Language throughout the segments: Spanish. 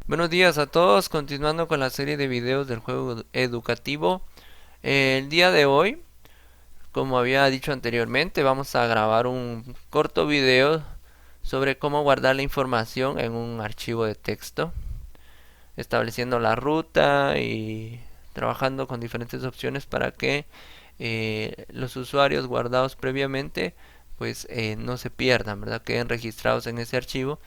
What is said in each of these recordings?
Buenos días a todos, continuando con la serie de videos del juego educativo. El día de hoy, como había dicho anteriormente, vamos a grabar un corto video sobre cómo guardar la información en un archivo de texto, estableciendo la ruta y trabajando con diferentes opciones para que los usuarios guardados previamente no se pierdan, ¿verdad? Queden registrados en ese archivo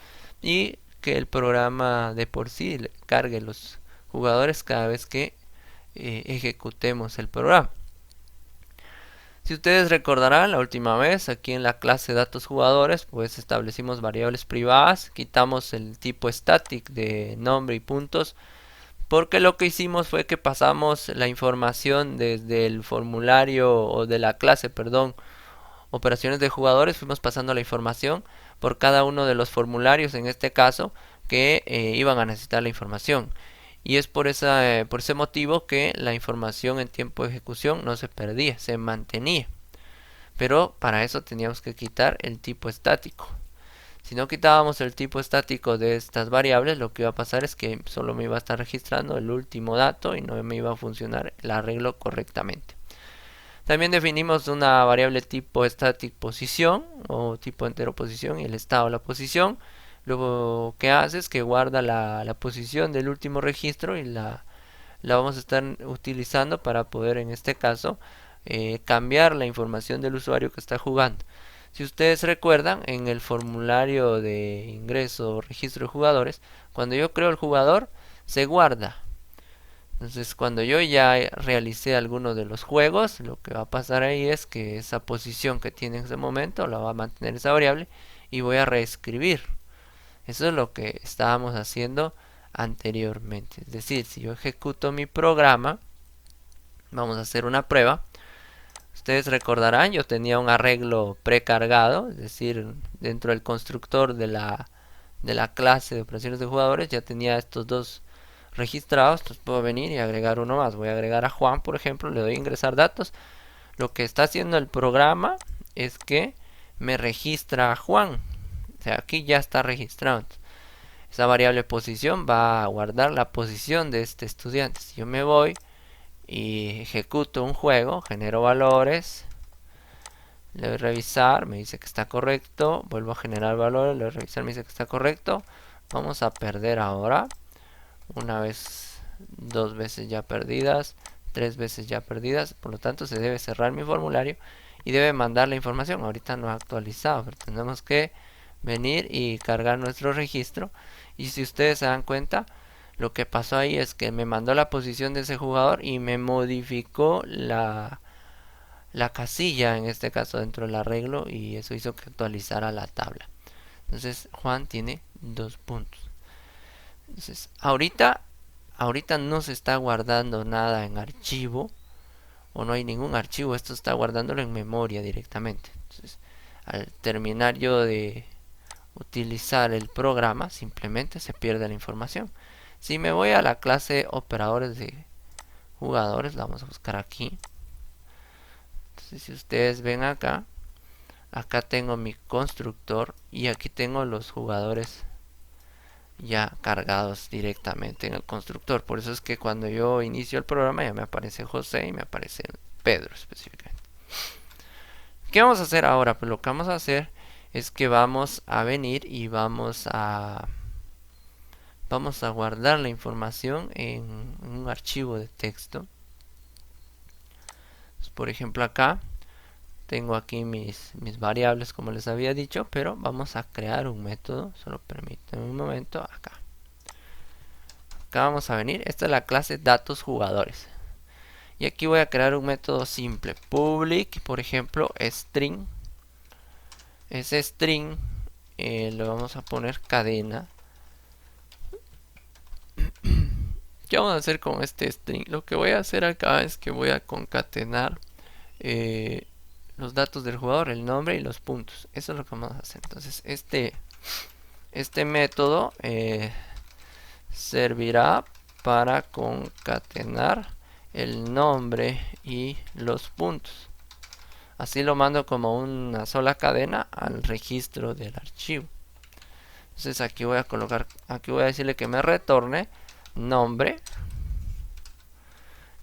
y que el programa de por sí cargue los jugadores cada vez que ejecutemos el programa. Si ustedes recordarán, la última vez aquí en la clase datos jugadores, pues establecimos variables privadas, quitamos el tipo static de nombre y puntos, porque lo que hicimos fue que pasamos la información desde el formulario o de la clase, perdón, operaciones de jugadores, fuimos pasando la información por cada uno de los formularios, en este caso, que iban a necesitar la información. Y es por ese motivo que la información en tiempo de ejecución no se perdía, se mantenía. Pero para eso teníamos que quitar el tipo estático. Si no quitábamos el tipo estático de estas variables, lo que iba a pasar es que solo me iba a estar registrando el último dato y no me iba a funcionar el arreglo correctamente. También definimos una variable tipo static posición o tipo entero posición y el estado de la posición. Luego que hace es que guarda la posición del último registro y la vamos a estar utilizando para poder en este caso cambiar la información del usuario que está jugando. Si ustedes recuerdan, en el formulario de ingreso o registro de jugadores, cuando yo creo el jugador, se guarda. Entonces, cuando yo ya realicé alguno de los juegos, lo que va a pasar ahí es que esa posición que tiene en ese momento la va a mantener esa variable y voy a reescribir. Eso es lo que estábamos haciendo anteriormente. Es decir, si yo ejecuto mi programa, vamos a hacer una prueba. Ustedes recordarán, yo tenía un arreglo precargado, es decir, dentro del constructor de la clase de operaciones de jugadores ya tenía estos dos registrados. Entonces puedo venir y agregar uno más. Voy a agregar a Juan, por ejemplo, le doy a ingresar datos. Lo que está haciendo el programa es que me registra a Juan. O sea, aquí ya está registrado. Esa variable posición va a guardar la posición de este estudiante. Si yo me voy y ejecuto un juego, genero valores, le doy a revisar, me dice que está correcto, vuelvo a generar valores, le doy a revisar, me dice que está correcto. Vamos a perder ahora, una vez, dos veces ya perdidas, tres veces ya perdidas, por lo tanto se debe cerrar mi formulario y debe mandar la información. Ahorita no ha actualizado, pero tenemos que venir y cargar nuestro registro. Y si ustedes se dan cuenta, lo que pasó ahí es que me mandó la posición de ese jugador y me modificó la casilla, en este caso dentro del arreglo, y eso hizo que actualizara la tabla. Entonces Juan tiene 2 puntos. Entonces ahorita no se está guardando nada en archivo o no hay ningún archivo, esto está guardándolo en memoria directamente. Entonces al terminar yo de utilizar el programa, simplemente se pierde la información. Si me voy a la clase operadores de jugadores, la vamos a buscar aquí. Entonces si ustedes ven acá, acá tengo mi constructor y aquí tengo los jugadores ya cargados directamente en el constructor. Por eso es que cuando yo inicio el programa ya me aparece José y me aparece Pedro específicamente. ¿Qué vamos a hacer ahora? Pues lo que vamos a hacer es que vamos a venir y vamos a guardar la información en un archivo de texto. Entonces, por ejemplo acá tengo aquí mis variables como les había dicho, pero vamos a crear un método. Solo permítanme un momento. Acá vamos a venir. Esta es la clase datos jugadores. Y aquí voy a crear un método simple. Public, por ejemplo, string. Ese string le vamos a poner cadena. ¿Qué vamos a hacer con este string? Lo que voy a hacer acá es que voy a concatenar los datos del jugador, el nombre y los puntos. Eso es lo que vamos a hacer. Entonces este método servirá para concatenar el nombre y los puntos. Así lo mando como una sola cadena al registro del archivo. Entonces aquí voy a colocar, aquí voy a decirle que me retorne nombre.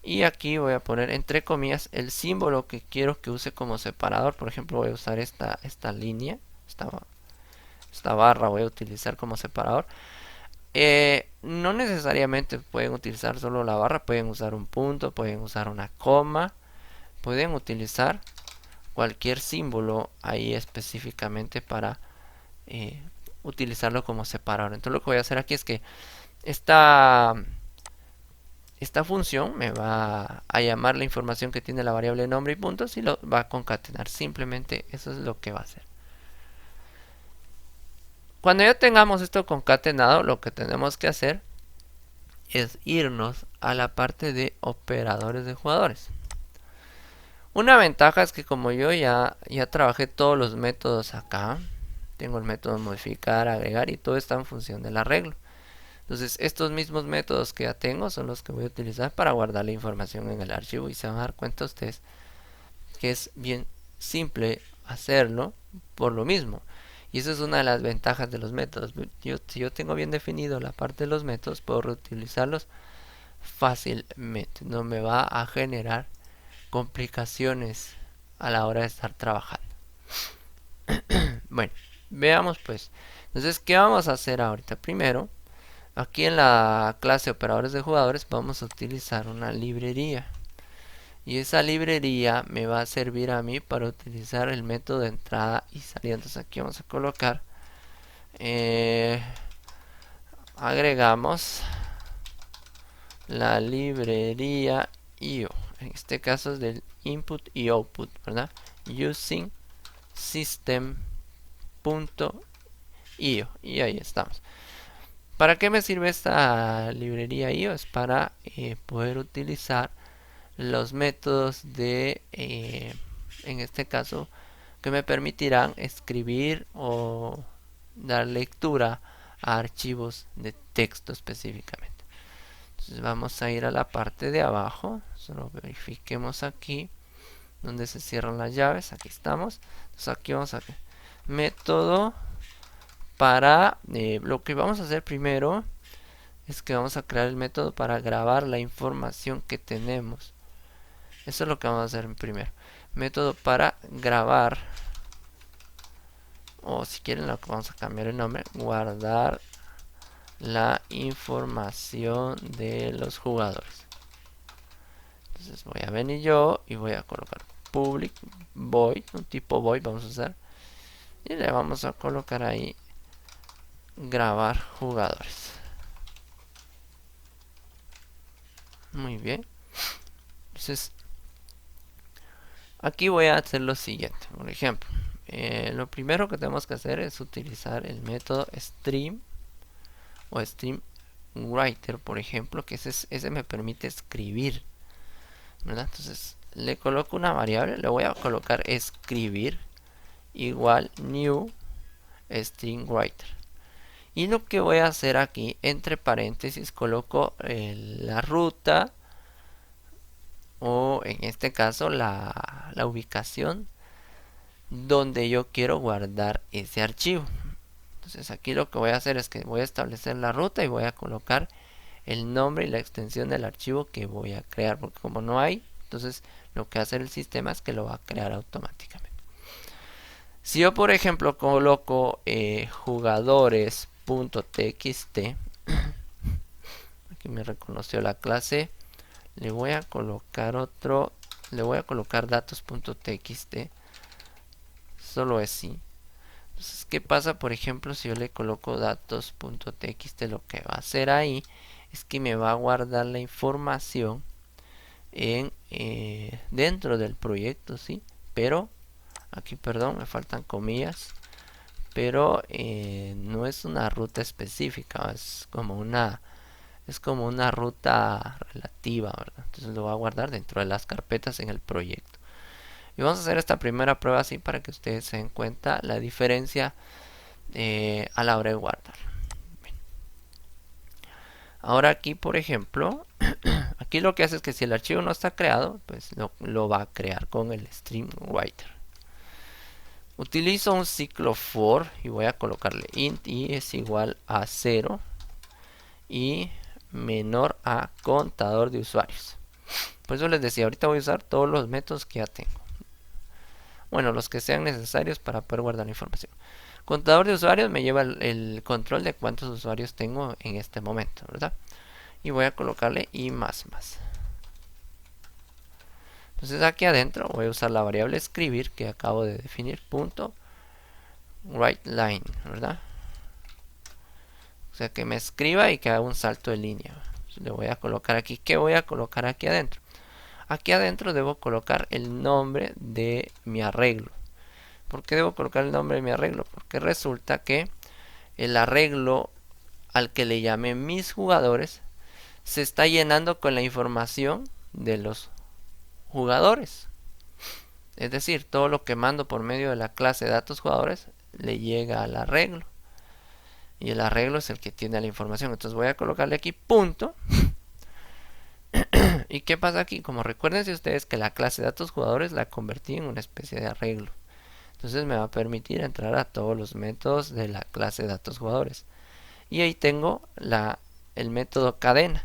Y aquí voy a poner entre comillas el símbolo que quiero que use como separador. Por ejemplo, voy a usar esta línea, esta barra voy a utilizar como separador. No necesariamente pueden utilizar solo la barra, pueden usar un punto, pueden usar una coma, pueden utilizar cualquier símbolo ahí específicamente para utilizarlo como separador. Entonces lo que voy a hacer aquí es que esta función me va a llamar la información que tiene la variable nombre y puntos y lo va a concatenar. Simplemente eso es lo que va a hacer. Cuando ya tengamos esto concatenado, lo que tenemos que hacer es irnos a la parte de operadores de jugadores. Una ventaja es que como yo ya trabajé todos los métodos acá, tengo el método modificar, agregar y todo está en función del arreglo. Entonces estos mismos métodos que ya tengo son los que voy a utilizar para guardar la información en el archivo y se van a dar cuenta ustedes que es bien simple hacerlo por lo mismo. Y eso es una de las ventajas de los métodos. Si yo tengo bien definido la parte de los métodos, puedo reutilizarlos fácilmente. No me va a generar complicaciones a la hora de estar trabajando. Bueno, veamos pues. Entonces, ¿qué vamos a hacer ahorita? Primero, aquí en la clase operadores de jugadores vamos a utilizar una librería. Y esa librería me va a servir a mí para utilizar el método de entrada y salida. Entonces aquí vamos a colocar, agregamos la librería IO. En este caso es del input y output, ¿verdad? Using system.io. Y ahí estamos. ¿Para qué me sirve esta librería IO? Es para poder utilizar los métodos de, en este caso, que me permitirán escribir o dar lectura a archivos de texto específicamente. Entonces vamos a ir a la parte de abajo, solo verifiquemos aquí donde se cierran las llaves, aquí estamos. Entonces aquí vamos a método para, lo que vamos a hacer primero es que vamos a crear el método para grabar la información que tenemos. Eso es lo que vamos a hacer primero. Método para grabar, o si quieren lo que vamos a cambiar el nombre, guardar la información de los jugadores. Entonces voy a venir yo y voy a colocar public void, un tipo void vamos a usar, y le vamos a colocar ahí grabar jugadores. Muy bien. Entonces aquí voy a hacer lo siguiente. Por ejemplo, lo primero que tenemos que hacer es utilizar el método stream o stream writer, por ejemplo, que ese me permite escribir, ¿verdad? Entonces le coloco una variable, le voy a colocar escribir igual new string writer. Y lo que voy a hacer aquí, entre paréntesis, coloco la ruta, o en este caso la ubicación donde yo quiero guardar ese archivo. Entonces aquí lo que voy a hacer es que voy a establecer la ruta y voy a colocar el nombre y la extensión del archivo que voy a crear, porque como no hay, entonces lo que hace el sistema es que lo va a crear automáticamente. Si yo por ejemplo coloco jugadores.txt, aquí me reconoció la clase, le voy a colocar otro, le voy a colocar datos.txt, solo así. Entonces, ¿qué pasa? Por ejemplo, si yo le coloco datos.txt, lo que va a hacer ahí es que me va a guardar la información en dentro del proyecto, ¿sí? Pero, aquí, perdón, me faltan comillas, pero no es una ruta específica, es como una ruta relativa, ¿verdad? Entonces lo va a guardar dentro de las carpetas en el proyecto. Y vamos a hacer esta primera prueba así para que ustedes se den cuenta la diferencia a la hora de guardar. Bien. Ahora aquí, por ejemplo, aquí lo que hace es que si el archivo no está creado, pues lo va a crear con el stream writer. Utilizo un ciclo for y voy a colocarle int i es igual a 0 y menor a contador de usuarios. Por eso les decía, ahorita voy a usar todos los métodos que ya tengo. Bueno, los que sean necesarios para poder guardar la información. Contador de usuarios me lleva el control de cuántos usuarios tengo en este momento, ¿verdad? Y voy a colocarle i más más. Entonces aquí adentro voy a usar la variable escribir que acabo de definir, punto writeLine, ¿verdad? O sea que me escriba y que haga un salto de línea. Entonces le voy a colocar aquí. ¿Qué voy a colocar aquí adentro? Aquí adentro debo colocar el nombre de mi arreglo. ¿Por qué debo colocar el nombre de mi arreglo? Porque resulta que el arreglo al que le llamé mis jugadores se está llenando con la información de los jugadores. Es decir, todo lo que mando por medio de la clase de datos jugadores le llega al arreglo. Y el arreglo es el que tiene la información. Entonces voy a colocarle aquí punto. ¿Y qué pasa aquí? Como recuerden ustedes que la clase de datos jugadores la convertí en una especie de arreglo. Entonces me va a permitir entrar a todos los métodos de la clase de datos jugadores. Y ahí tengo el método cadena.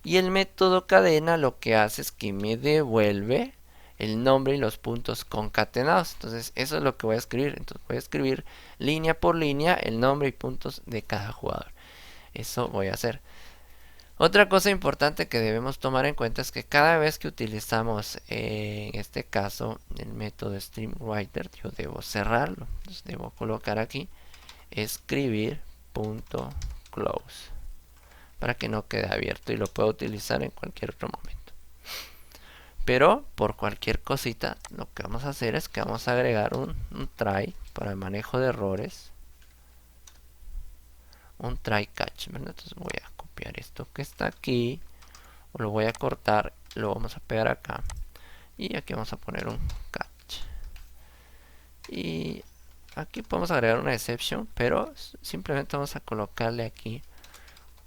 Y el método cadena lo que hace es que me devuelve el nombre y los puntos concatenados. Entonces eso es lo que voy a escribir. Entonces voy a escribir línea por línea el nombre y puntos de cada jugador. Eso voy a hacer. Otra cosa importante que debemos tomar en cuenta es que cada vez que utilizamos en este caso el método StreamWriter, yo debo cerrarlo. Entonces debo colocar aquí escribir.close para que no quede abierto y lo pueda utilizar en cualquier otro momento. Pero por cualquier cosita lo que vamos a hacer es que vamos a agregar un try para el manejo de errores, un try catch, ¿verdad? Entonces voy a copiar esto que está aquí, o lo voy a cortar, lo vamos a pegar acá y aquí vamos a poner un catch. Y aquí podemos agregar una exception, pero simplemente vamos a colocarle aquí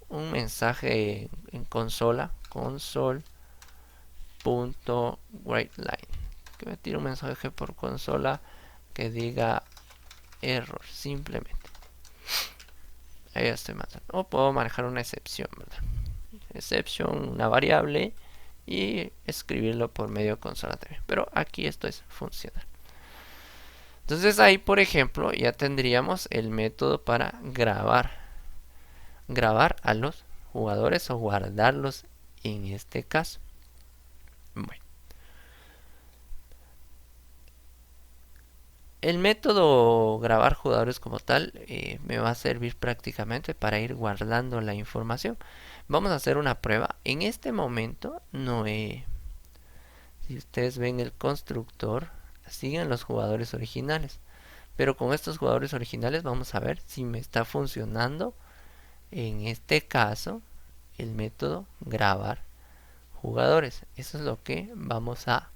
un mensaje en consola, console.writeLine, que me tire un mensaje por consola que diga error, simplemente. Ahí estoy mandando. O puedo manejar una excepción, ¿verdad? Exception, una variable, y escribirlo por medio de consola también. Pero aquí esto es funcional. Entonces ahí, por ejemplo, ya tendríamos el método para grabar a los jugadores o guardarlos en este caso. Bueno, el método grabar jugadores como tal me va a servir prácticamente para ir guardando la información. Vamos a hacer una prueba. En este momento no he... Si ustedes ven el constructor, siguen los jugadores originales. Pero con estos jugadores originales vamos a ver si me está funcionando en este caso el método grabar jugadores. Eso es lo que vamos a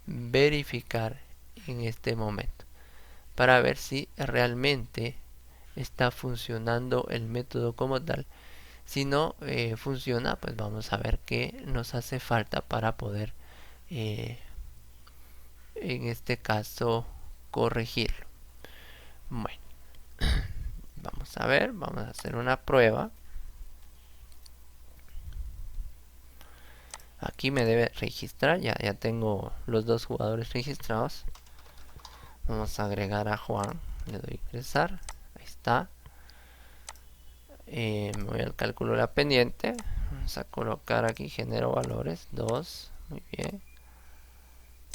verificar en este momento para ver si realmente está funcionando el método como tal. Si no funciona, pues vamos a ver qué nos hace falta para poder en este caso corregirlo. Bueno, vamos a ver, vamos a hacer una prueba. Aquí me debe registrar, ya tengo los dos jugadores registrados. Vamos a agregar a Juan, le doy a ingresar, ahí está. Me voy al cálculo de la pendiente, vamos a colocar aquí genero valores, 2, muy bien.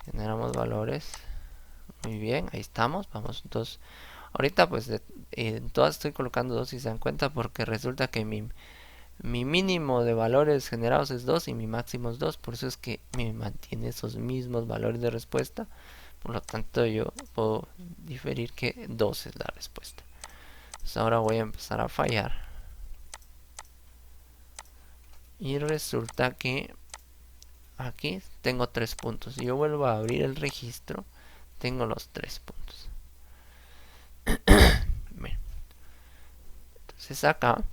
Generamos valores, muy bien, ahí estamos, vamos 2. Ahorita pues en todas estoy colocando 2 si se dan cuenta, porque resulta que mi mínimo de valores generados es 2 y mi máximo es 2, por eso es que me mantiene esos mismos valores de respuesta. Por lo tanto yo puedo diferir que 2 es la respuesta. Entonces ahora voy a empezar a fallar. Y resulta que aquí tengo 3 puntos. Si yo vuelvo a abrir el registro, tengo los 3 puntos. Bien. Entonces acá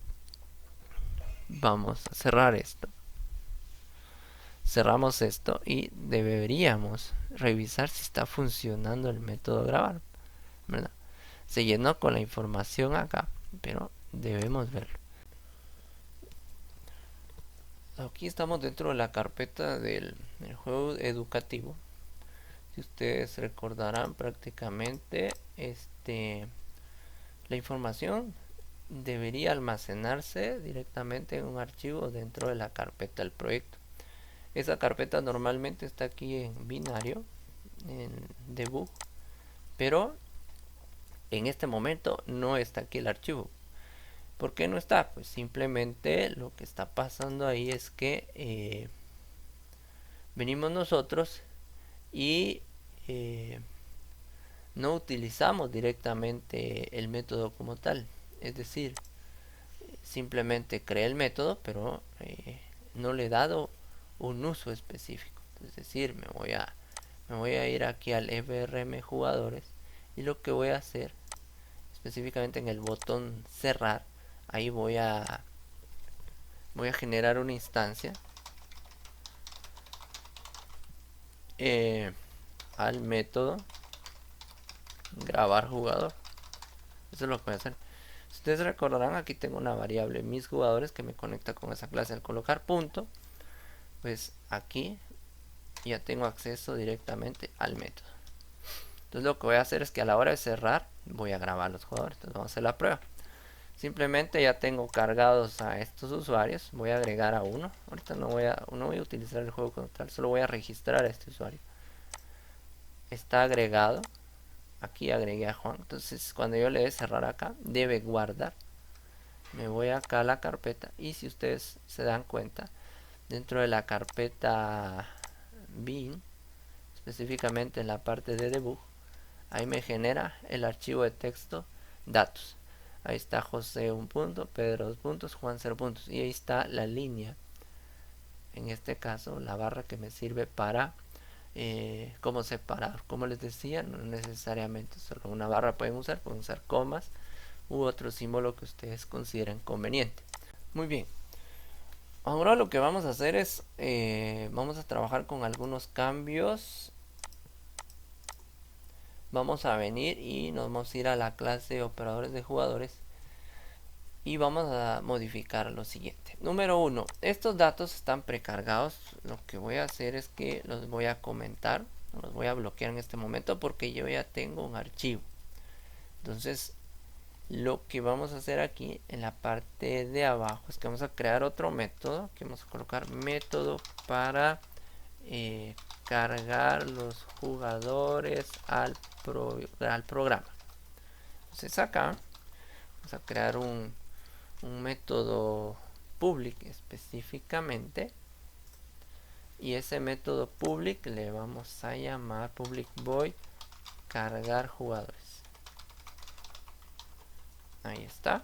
vamos a cerrar esto. Cerramos esto y deberíamos revisar si está funcionando el método grabar. ¿verdad? Se llenó con la información acá, pero debemos verlo. Aquí estamos dentro de la carpeta del juego educativo. Si ustedes recordarán, prácticamente la información debería almacenarse directamente en un archivo dentro de la carpeta del proyecto. Esa carpeta normalmente está aquí en binario, en debug, pero en este momento no está aquí el archivo. ¿Por qué no está? Pues simplemente lo que está pasando ahí es que venimos nosotros y no utilizamos directamente el método como tal. Es decir, simplemente creé el método, pero no le he dado un uso específico. Es decir, me voy a ir aquí al FRM jugadores y lo que voy a hacer específicamente en el botón cerrar, ahí voy a generar una instancia al método grabar jugador. Eso es lo que voy a hacer. Si ustedes recordarán, aquí tengo una variable mis jugadores que me conecta con esa clase. Al colocar punto, pues aquí ya tengo acceso directamente al método. Entonces lo que voy a hacer es que a la hora de cerrar voy a grabar los jugadores. Entonces vamos a hacer la prueba. Simplemente ya tengo cargados a estos usuarios. Voy a agregar a uno. Ahorita no voy a utilizar el juego como tal, solo voy a registrar a este usuario. Está agregado. Aquí agregué a Juan. Entonces cuando yo le dé cerrar acá, debe guardar. Me voy acá a la carpeta y si ustedes se dan cuenta, dentro de la carpeta bin, específicamente en la parte de debug, ahí me genera el archivo de texto datos. Ahí está José 1 punto, Pedro 2 puntos, Juan 0 puntos. Y ahí está la línea. En este caso, la barra que me sirve para cómo separar. Como les decía, no necesariamente solo una barra pueden usar comas u otro símbolo que ustedes consideren conveniente. Muy bien. Ahora lo que vamos a hacer es, vamos a trabajar con algunos cambios. Vamos a venir y nos vamos a ir a la clase operadores de jugadores y vamos a modificar lo siguiente. Número 1, estos datos están precargados. Lo que voy a hacer es que los voy a comentar, los voy a bloquear en este momento porque yo ya tengo un archivo. Entonces lo que vamos a hacer aquí en la parte de abajo es que vamos a crear otro método, que vamos a colocar método para cargar los jugadores al programa. Entonces acá vamos a crear un método public específicamente, y ese método public le vamos a llamar public void cargar jugadores. Ahí está.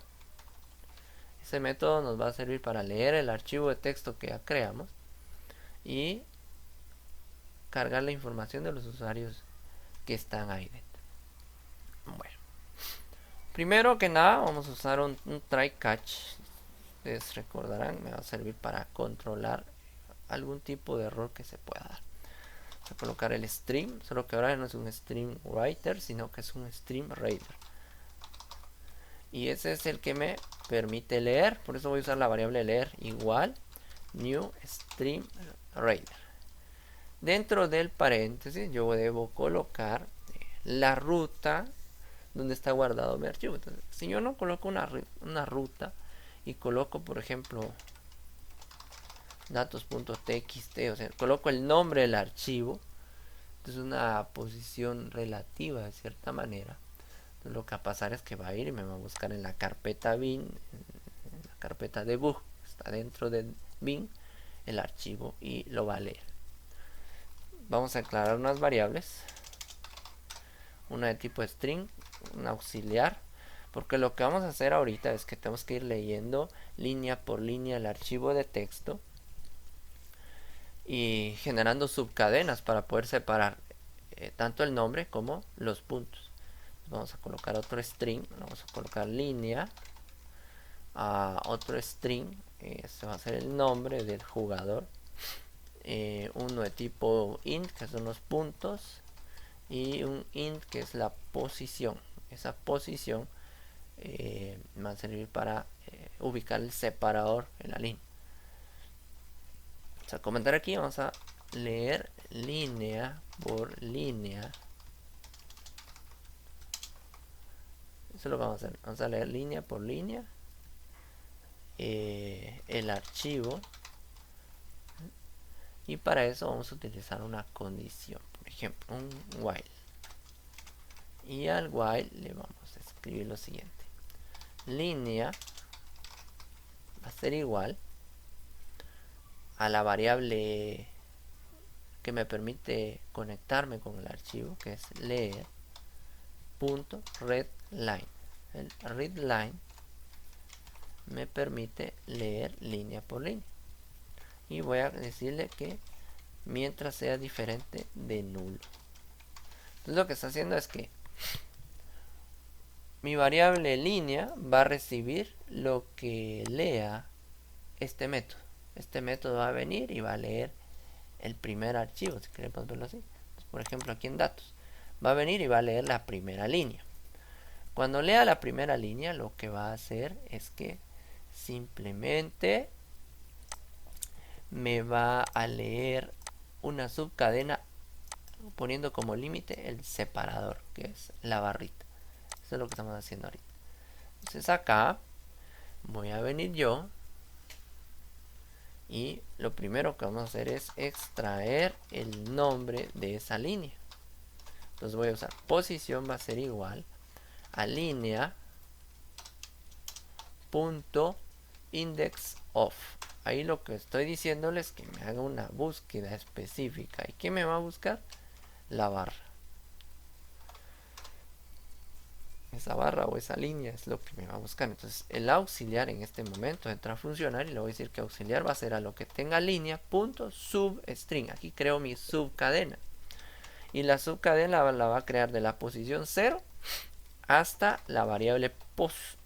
Ese método nos va a servir para leer el archivo de texto que ya creamos y cargar la información de los usuarios que están ahí dentro. Bueno, primero que nada vamos a usar un try catch. Ustedes recordarán, me va a servir para controlar algún tipo de error que se pueda dar. Vamos a colocar el stream, solo que ahora no es un stream writer, sino que es un stream reader. Y ese es el que me permite leer, por eso voy a usar la variable leer igual new stream reader. Dentro del paréntesis yo debo colocar la ruta donde está guardado mi archivo. Entonces, si yo no coloco una ruta y coloco, por ejemplo, datos.txt, o sea, coloco el nombre del archivo, entonces una posición relativa de cierta manera. Entonces, lo que va a pasar es que va a ir y me va a buscar en la carpeta bin, en la carpeta debug, está dentro de bin el archivo y lo va a leer. Vamos a aclarar unas variables, una de tipo string, una auxiliar, porque lo que vamos a hacer ahorita es que tenemos que ir leyendo línea por línea el archivo de texto y generando subcadenas para poder separar tanto el nombre como los puntos. Vamos a colocar otro string, vamos a colocar línea, otro string, este va a ser el nombre del jugador, uno de tipo int, que son los puntos, y un int que es la posición. esa posición va a servir para ubicar el separador en la línea. Vamos a comentar aquí, vamos a leer línea por línea. Eso es lo que vamos a hacer. Vamos a leer línea por línea el archivo, y para eso vamos a utilizar una condición, por ejemplo un while, y al while le vamos a escribir lo siguiente: línea va a ser igual a la variable que me permite conectarme con el archivo, que es leer punto readline. El readline me permite leer línea por línea, y voy a decirle que mientras sea diferente de nulo. Entonces lo que está haciendo es que mi variable línea va a recibir lo que lea este método. Este método va a venir y va a leer el primer archivo, si queremos verlo así. Entonces, por ejemplo, aquí en datos va a venir y va a leer la primera línea. Cuando lea la primera línea, lo que va a hacer es que simplemente me va a leer una subcadena poniendo como límite el separador, que es la barrita. Eso es lo que estamos haciendo ahorita. Entonces acá voy a venir yo, y lo primero que vamos a hacer es extraer el nombre de esa línea. Entonces voy a usar posición, va a ser igual a línea punto index of. Ahí lo que estoy diciéndoles es que me haga una búsqueda específica. ¿Y qué me va a buscar? La barra. Esa barra o esa línea es lo que me va a buscar. Entonces el auxiliar en este momento entra a funcionar, y le voy a decir que auxiliar va a ser a lo que tenga línea punto substring. Aquí creo mi subcadena, y la subcadena la va a crear de la posición 0 hasta la variable post.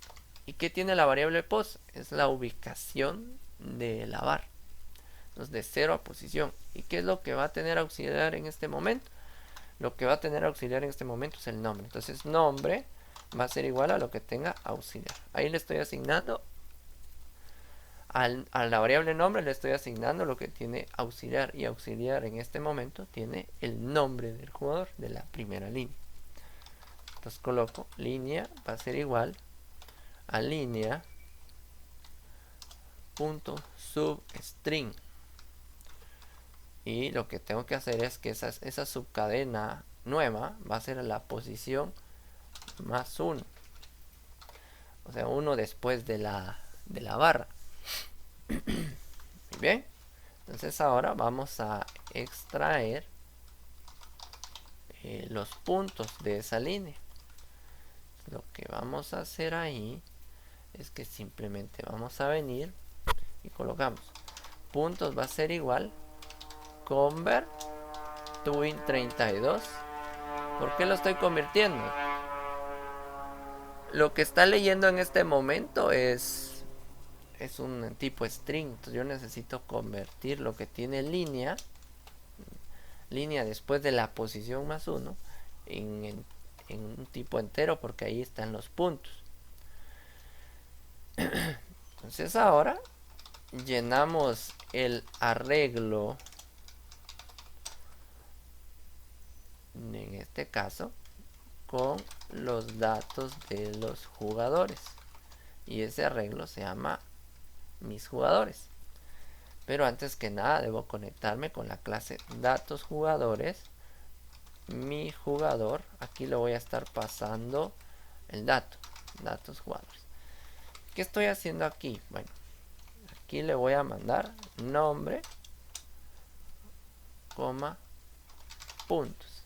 ¿Y qué tiene la variable post? Es la ubicación de la barra. Entonces de 0 a posición. ¿Y qué es lo que va a tener auxiliar en este momento? Lo que va a tener auxiliar en este momento es el nombre. Entonces nombre va a ser igual a lo que tenga auxiliar. Ahí le estoy asignando a la variable nombre, le estoy asignando lo que tiene auxiliar, y auxiliar en este momento tiene el nombre del jugador de la primera línea. Entonces coloco línea va a ser igual a línea punto substring, y lo que tengo que hacer es que esa subcadena nueva va a ser la posición más 1, o sea 1 después de la barra. Muy bien, entonces ahora vamos a extraer los puntos de esa línea. Lo que vamos a hacer ahí es que simplemente vamos a venir y colocamos puntos, va a ser igual convert twin 32. ¿Por qué lo estoy convirtiendo? Lo que está leyendo en este momento es un tipo string. Entonces yo necesito convertir lo que tiene línea después de la posición más 1 en un tipo entero, porque ahí están los puntos. Entonces ahora llenamos el arreglo, en este caso con los datos de los jugadores, y ese arreglo se llama mis jugadores. Pero antes que nada debo conectarme con la clase datos jugadores. Mi jugador, aquí le voy a estar pasando el datos jugadores. ¿Qué estoy haciendo aquí? Bueno, aquí le voy a mandar nombre, coma, puntos.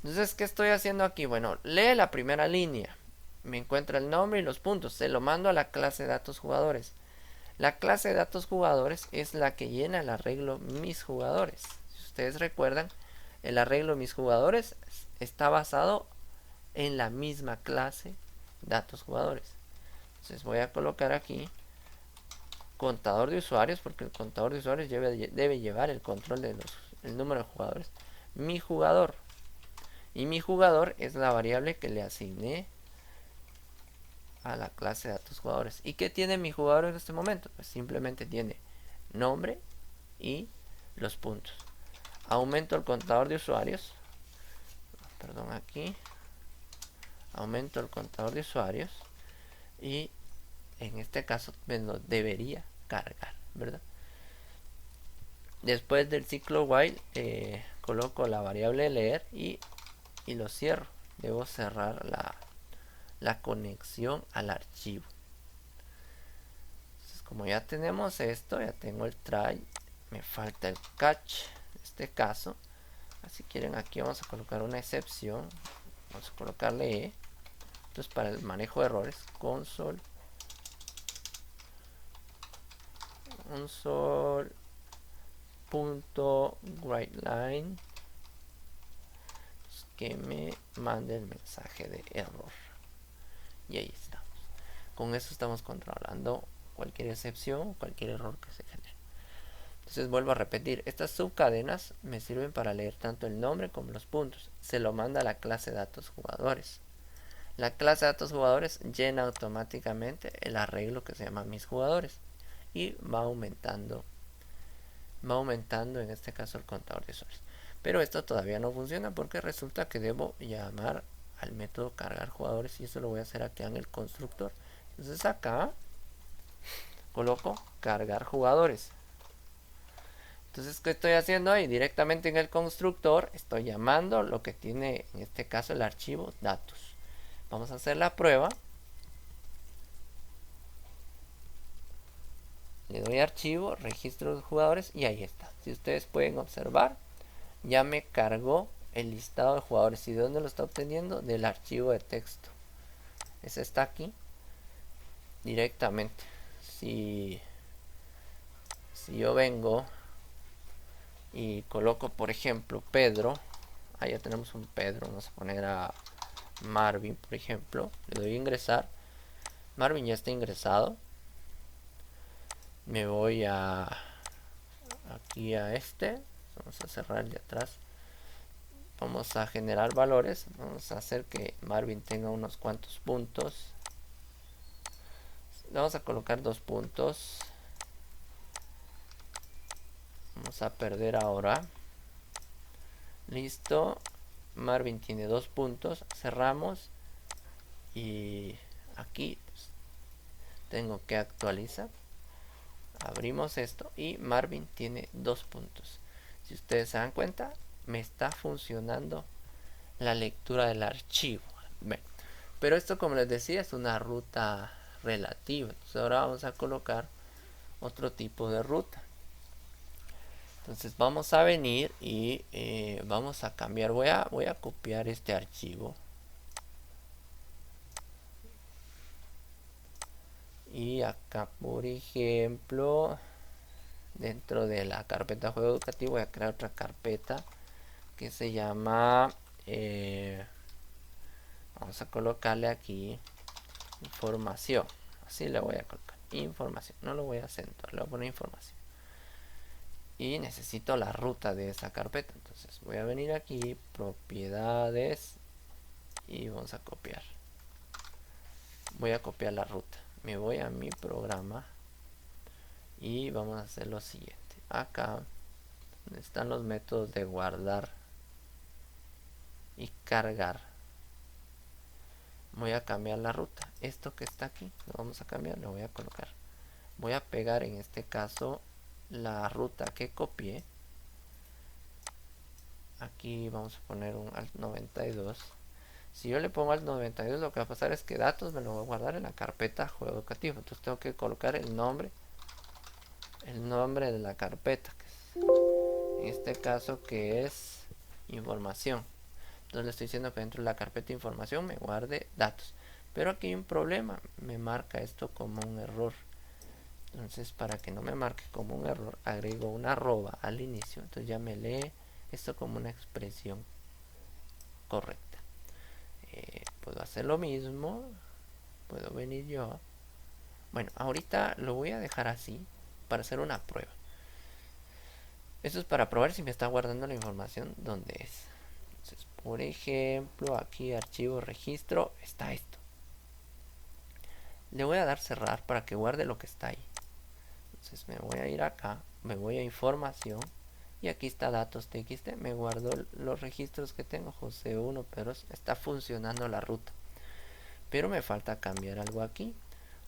Entonces, ¿qué estoy haciendo aquí? Bueno, lee la primera línea, me encuentra el nombre y los puntos, se lo mando a la clase datos jugadores. La clase de datos jugadores es la que llena el arreglo mis jugadores. Si ustedes recuerdan, el arreglo mis jugadores está basado en la misma clase datos jugadores. Entonces voy a colocar aquí contador de usuarios, porque el contador de usuarios debe llevar el control de el número de jugadores. Mi jugador. Y mi jugador es la variable que le asigné a la clase de datos jugadores. ¿Y qué tiene mi jugador en este momento? Pues simplemente tiene nombre y los puntos. Aumento el contador de usuarios. Perdón, aquí. Aumento el contador de usuarios. Y en este caso me lo debería cargar, ¿verdad? Después del ciclo while coloco la variable leer y lo cierro. Debo cerrar la conexión al archivo. Entonces, como ya tenemos esto, ya tengo el try, me falta el catch en este caso. Así quieren, aquí vamos a colocar una excepción, vamos a colocarle E. Entonces, para el manejo de errores, console.writeLine que me mande el mensaje de error. Y ahí estamos. Con eso estamos controlando cualquier excepción, cualquier error que se genere. Entonces vuelvo a repetir, estas subcadenas me sirven para leer tanto el nombre como los puntos. Se lo manda a la clase datos jugadores. La clase datos jugadores llena automáticamente el arreglo que se llama mis jugadores y va aumentando en este caso el contador de usuarios. Pero esto todavía no funciona porque resulta que debo llamar al método cargar jugadores y eso lo voy a hacer aquí en el constructor. Entonces acá coloco cargar jugadores. Entonces, ¿qué estoy haciendo ahí? Directamente en el constructor estoy llamando lo que tiene en este caso el archivo datos. Vamos a hacer la prueba. Le doy archivo, registro de jugadores y ahí está. Si ustedes pueden observar, ya me cargó el listado de jugadores. ¿Y de dónde lo está obteniendo? Del archivo de texto. Ese está aquí directamente. Si yo vengo y coloco, por ejemplo, Pedro, ahí ya tenemos un Pedro, vamos a poner a Marvin, por ejemplo, le doy a ingresar. Marvin ya está ingresado. Me voy aquí a este, vamos a cerrar el de atrás. Vamos a generar valores, vamos a hacer que Marvin tenga unos cuantos puntos. Le vamos a colocar 2 puntos. Vamos a perder ahora. Listo. Marvin tiene 2 puntos. Cerramos. Y aquí pues, tengo que actualizar. Abrimos esto y Marvin tiene 2 puntos. Si ustedes se dan cuenta, me está funcionando la lectura del archivo. Bien. Pero esto, como les decía, es una ruta relativa. Entonces ahora vamos a colocar otro tipo de ruta. Entonces vamos a venir y vamos a cambiar. Voy a copiar este archivo. Y acá, por ejemplo, dentro de la carpeta juego educativo voy a crear otra carpeta que se llama vamos a colocarle aquí información. Así le voy a colocar información. No lo voy a acentuar, le voy a poner información. Y necesito la ruta de esa carpeta. Entonces voy a venir aquí, propiedades, y vamos a copiar. Voy a copiar la ruta. Me voy a mi programa y vamos a hacer lo siguiente. Acá donde están los métodos de guardar y cargar, voy a cambiar la ruta. Esto que está aquí lo vamos a cambiar, lo voy a colocar. Voy a pegar en este caso la ruta que copié. Aquí vamos a poner un alt 92. Si yo le pongo alt 92, lo que va a pasar es que datos me lo voy a guardar en la carpeta juego educativo. Entonces tengo que colocar el nombre de la carpeta, en este caso que es información. Entonces le estoy diciendo que dentro de la carpeta información me guarde datos. Pero aquí hay un problema, me marca esto como un error. Entonces, para que no me marque como un error, agrego una arroba al inicio. Entonces ya me lee esto como una expresión correcta. Puedo hacer lo mismo. Puedo venir yo. Bueno, ahorita lo voy a dejar así para hacer una prueba. Esto es para probar si me está guardando la información donde es. Entonces, por ejemplo, aquí archivo registro está esto. Le voy a dar cerrar para que guarde lo que está ahí. Entonces me voy a ir acá, me voy a información y aquí está datos txt, me guardo los registros que tengo, José 1, pero está funcionando la ruta. Pero me falta cambiar algo aquí.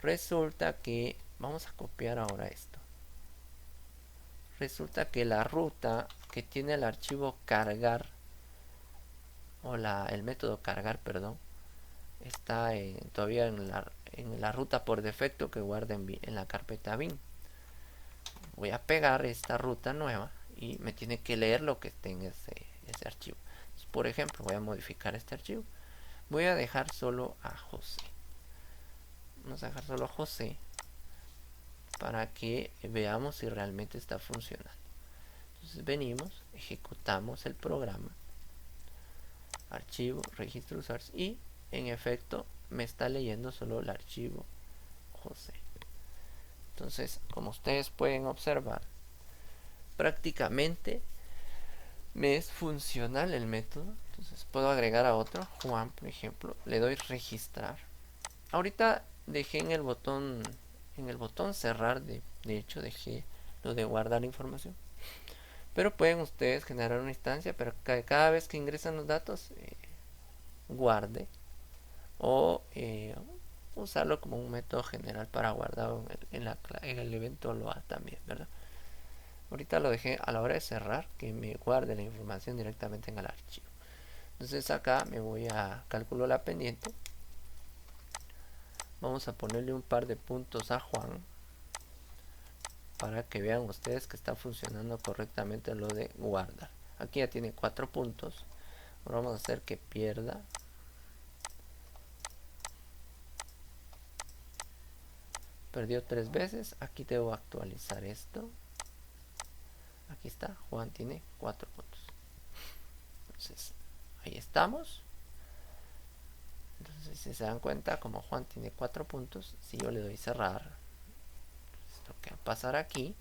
Resulta que, vamos a copiar ahora esto. Resulta que la ruta que tiene el archivo cargar, o el método cargar, perdón, está todavía en la ruta por defecto que guarda en la carpeta bin. Voy a pegar esta ruta nueva y me tiene que leer lo que esté en ese archivo. Entonces, por ejemplo, voy a modificar este archivo. Voy a dejar solo a José. Vamos a dejar solo a José para que veamos si realmente está funcionando. Entonces venimos, ejecutamos el programa, archivo, registro usuarios, y en efecto me está leyendo solo el archivo José. Entonces, como ustedes pueden observar, prácticamente me es funcional el método. Entonces puedo agregar a otro, Juan, por ejemplo, le doy registrar. Ahorita dejé en el botón cerrar, de hecho dejé lo de guardar información. Pero pueden ustedes generar una instancia, pero cada vez que ingresan los datos, guarde, o usarlo como un método general para guardar en el evento load también, ¿verdad? Ahorita lo dejé a la hora de cerrar, que me guarde la información directamente en el archivo. Entonces acá me voy a cálculo la pendiente. Vamos a ponerle un par de puntos a Juan para que vean ustedes que está funcionando correctamente lo de guardar. Aquí ya tiene 4 puntos. Ahora vamos a hacer que pierda. Perdió 3 veces. Aquí debo actualizar esto. Aquí está. Juan tiene 4 puntos. Entonces, ahí estamos. Entonces, si se dan cuenta, como Juan tiene 4 puntos, si yo le doy cerrar, lo que va a pasar aquí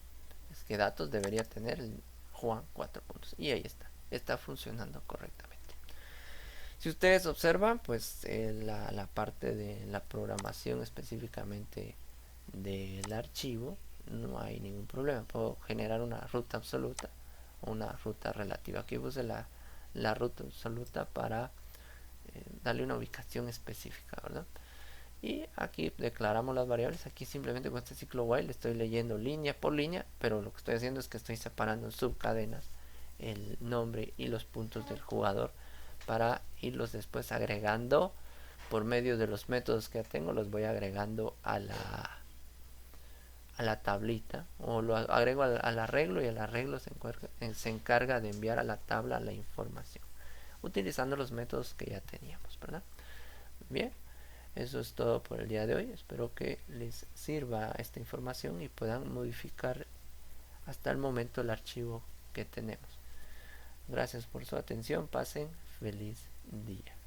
es que datos debería tener Juan 4 puntos. Y ahí está. Está funcionando correctamente. Si ustedes observan, pues la parte de la programación específicamente del archivo, no hay ningún problema. Puedo generar una ruta absoluta o una ruta relativa. Aquí puse la ruta absoluta para darle una ubicación específica, ¿verdad? Y aquí declaramos las variables. Aquí simplemente con este ciclo while estoy leyendo línea por línea, pero lo que estoy haciendo es que estoy separando en subcadenas el nombre y los puntos del jugador para irlos después agregando por medio de los métodos que ya tengo. Los voy agregando a la tablita, o lo agrego al arreglo, y el arreglo se encarga de enviar a la tabla la información utilizando los métodos que ya teníamos, ¿verdad? Bien, eso es todo por el día de hoy. Espero que les sirva esta información y puedan modificar hasta el momento el archivo que tenemos. Gracias por su atención. Pasen feliz día.